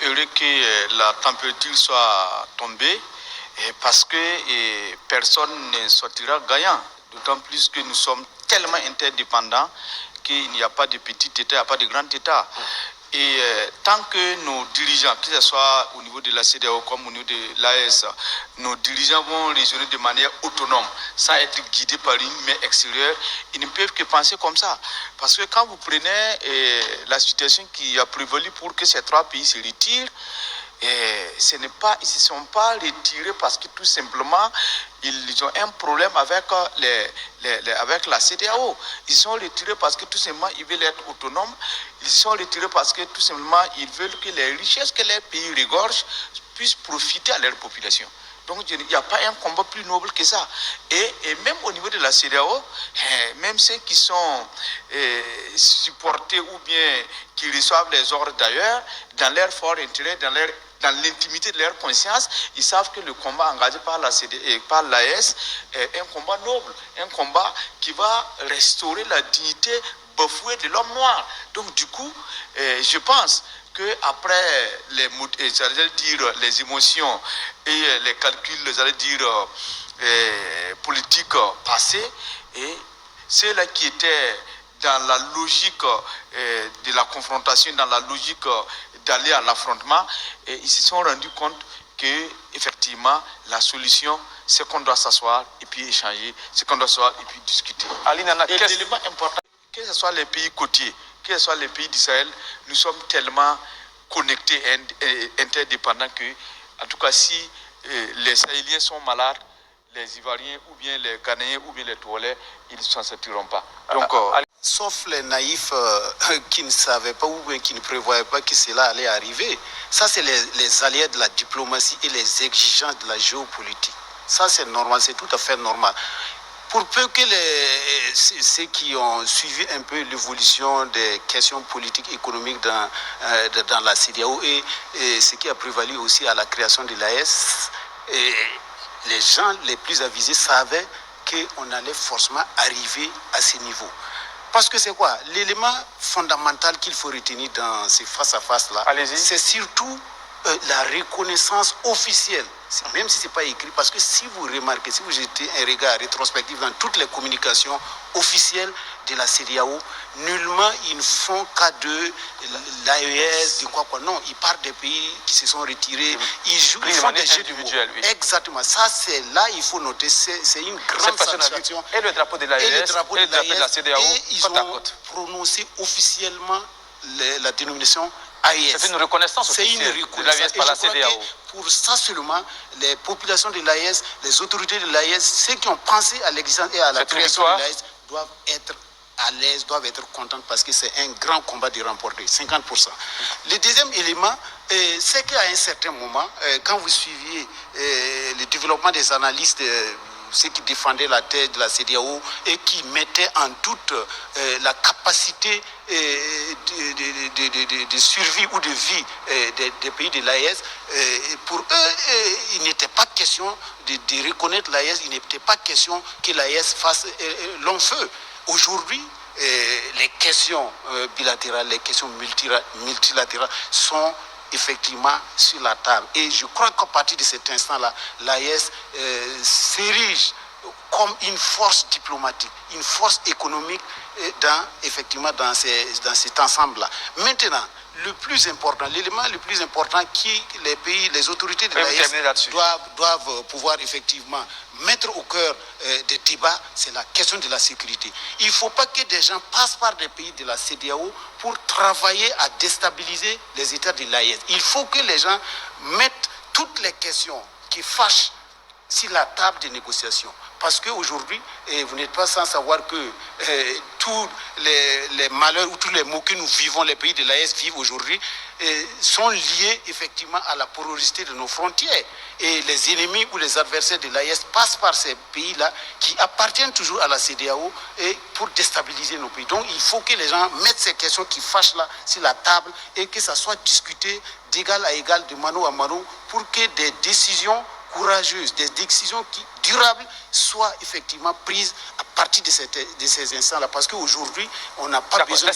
heureux que la température soit tombée parce que personne ne sortira gagnant. D'autant plus que nous sommes tellement interdépendants qu'il n'y a pas de petit État, il n'y a pas de grand État. Et tant que nos dirigeants, que ce soit au niveau de la CEDEAO comme au niveau de l'AES, nos dirigeants vont raisonner de manière autonome, sans être guidés par une main extérieure, ils ne peuvent que penser comme ça. Parce que quand vous prenez la situation qui a prévalu pour que ces trois pays se retirent, ils ne se sont pas retirés parce que tout simplement ils ont un problème avec, avec la CEDEAO. Ils sont retirés parce que tout simplement ils veulent être autonomes. Ils sont retirés parce que tout simplement ils veulent que les richesses que les pays regorgent puissent profiter à leur population. Donc il n'y a pas un combat plus noble que ça. Et même au niveau de la CEDEAO, même ceux qui sont supportés ou bien qui reçoivent les ordres d'ailleurs, dans leur fort intérêt, dans l'intimité de leur conscience, ils savent que le combat engagé par la CEDEAO, par l'AES est un combat noble, un combat qui va restaurer la dignité bafouée de l'homme noir. Donc du coup, je pense qu'après les émotions et les calculs, politiques passés, et ceux-là qui étaient dans la logique de la confrontation, dans la logique d'aller à l'affrontement, et ils se sont rendus compte que effectivement la solution, c'est qu'on doit s'asseoir et puis échanger, c'est qu'on doit s'asseoir et puis discuter. Et l'élément important, que ce soit les pays côtiers, que ce soit les pays d'Israël, nous sommes tellement connectés et interdépendants que, en tout cas, si les Sahéliens sont malades, les Ivoiriens ou bien les Ghanéens ou bien les Togolais, ils ne s'en sortiront pas. Donc, sauf les naïfs qui ne savaient pas ou bien qui ne prévoyaient pas que cela allait arriver. Ça, c'est les alliés de la diplomatie et les exigences de la géopolitique. Ça, c'est normal, c'est tout à fait normal. Pour peu que ceux qui ont suivi un peu l'évolution des questions politiques, économiques dans la CEDEAO et ce qui a prévalu aussi à la création de l'AES, les gens les plus avisés savaient qu'on allait forcément arriver à ce niveau. Parce que c'est quoi? L'élément fondamental qu'il faut retenir dans ces face-à-face-là, c'est surtout la reconnaissance officielle, même si ce n'est pas écrit, parce que si vous remarquez, si vous jetez un regard rétrospectif dans toutes les communications officielles de la CEDEAO, nullement ils ne font cas de l'AES, de quoi. Non, ils partent des pays qui se sont retirés, ils font des jeux de mots. Oui. Exactement, ça c'est là, il faut noter, c'est une grande satisfaction. Et le drapeau de l'AES, et le drapeau de la CEDEAO, et ils ont prononcé officiellement la dénomination AES. C'est une reconnaissance officielle de l'AES par la CEDEAO. Pour ça seulement, les populations de l'AES, les autorités de l'AES, ceux qui ont pensé à l'existence et à la création de l'AES doivent être à l'aise, doivent être contents parce que c'est un grand combat de remporter, 50%. Le deuxième élément, c'est qu'à un certain moment, quand vous suiviez le développement des analystes, ceux qui défendaient la thèse de la CEDEAO et qui mettaient en doute la capacité de survie ou de vie des pays de l'AES, pour eux, il n'était pas question de reconnaître l'AES, il n'était pas question que l'AES fasse long feu. Aujourd'hui, les questions bilatérales, les questions multilatérales sont effectivement sur la table. Et je crois qu'à partir de cet instant-là, l'AES s'érige comme une force diplomatique, une force économique dans cet ensemble-là. Maintenant, le plus important, l'élément le plus important les autorités de l'AES doivent pouvoir effectivement mettre au cœur des débats, c'est la question de la sécurité. Il ne faut pas que des gens passent par des pays de la CEDEAO pour travailler à déstabiliser les États de l'AES. Il faut que les gens mettent toutes les questions qui fâchent sur la table des négociations. Parce qu'aujourd'hui, vous n'êtes pas sans savoir que tous les malheurs ou tous les maux que nous vivons, les pays de l'AES vivent aujourd'hui, sont liés effectivement à la porosité de nos frontières. Et les ennemis ou les adversaires de l'AES passent par ces pays-là qui appartiennent toujours à la CEDEAO et pour déstabiliser nos pays. Donc il faut que les gens mettent ces questions qui fâchent là sur la table et que ça soit discuté d'égal à égal, de mano à mano, pour que des décisions courageuses, des décisions durables soient effectivement prises à partir de ces instants-là. Parce qu'aujourd'hui, on n'a pas besoin